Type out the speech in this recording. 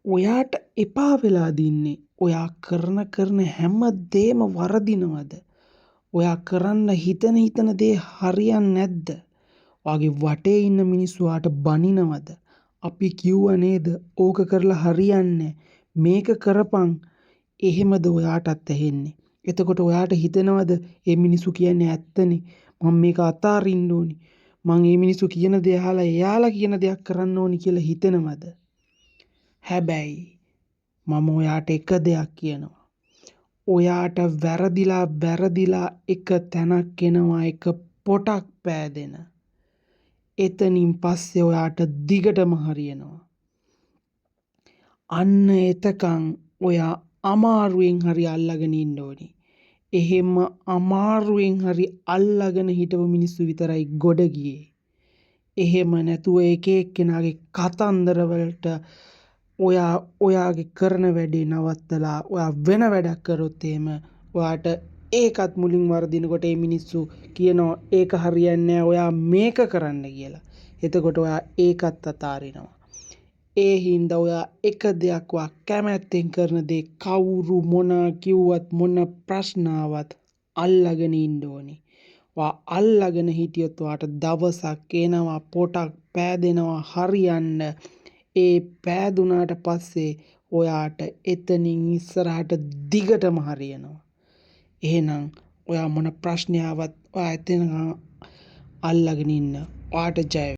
ඔයාට එපා වෙලා දින්නේ ඔයා කරන හැම දේම වරදිනවද? ඔයා කරන්න හිතන දේ හරියන්නේ නැද්ද? ඔයාගේ වටේ ඉන්න මිනිස්සු ඔයාට බනිනවද? අපි කිව්වා නේද ඕක කරලා හරියන්නේ මේක කරපන්. එහෙමද ඔයාටත් ඇහෙන්නේ? එතකොට ඔයාට හිතෙනවද මේ මිනිස්සු කියන්නේ ඇත්තනේ මම මේක අතාරින්න ඕනි. මං මේ මිනිස්සු කියන දේ අහලා එයාලා කියන දෙයක් කරන්න ඕනි කියලා හිතෙනවද? හැබැයි මම ඔයාට එක දෙයක් කියනවා. ඔයාට වැරදිලා එක තැනක් එනවා එක පොටක් පෑදෙන. එතනින් පස්සේ ඔයාට දිගටම හරියනවා. අන්න එතකන් ඔයා අමාරුවෙන් හරි අල්ලගෙන ඉන්න ඕනි. එහෙම අමාරුවෙන් හරි අල්ලගෙන හිටපු මිනිස්සු විතරයි ගොඩ ගියේ. එහෙම නැතුව එක එක්කෙනාගේ කතන්දර වලට ඔයාගේ කරන වැඩේ නවත්තලා ඔයා වෙන වැඩක් කරොත් එහෙම ඔයාට ඒකත් මුලින් වරදිනකොට මේ මිනිස්සු කියනවා ඒක හරියන්නේ නැහැ ඔයා මේක කරන්න කියලා. එතකොට ඔයා ඒකත් අතාරිනවා. ඒ හින්දා ඔයා එක දෙයක් ඔයා කැමැත්තෙන් කරන දේ කවුරු මොනා කිව්වත් මොන ප්‍රශ්න ආවත් අල්ලගෙන ඉන්න ඕනේ. ඔයා අල්ලගෙන හිටියොත් ඔයාට දවසක් එනවා පොටක් පෑදෙනවා හරියන්න. ඒ පෑදුනාට පස්සේ ඔයාට එතනින් ඉස්සරහට දිගටම හරියනවා. එහෙනම් ඔයා මොන ප්‍රශ්නයවත් ඔයා එතන අල්ලගෙන ඉන්න. ඔයාට ජය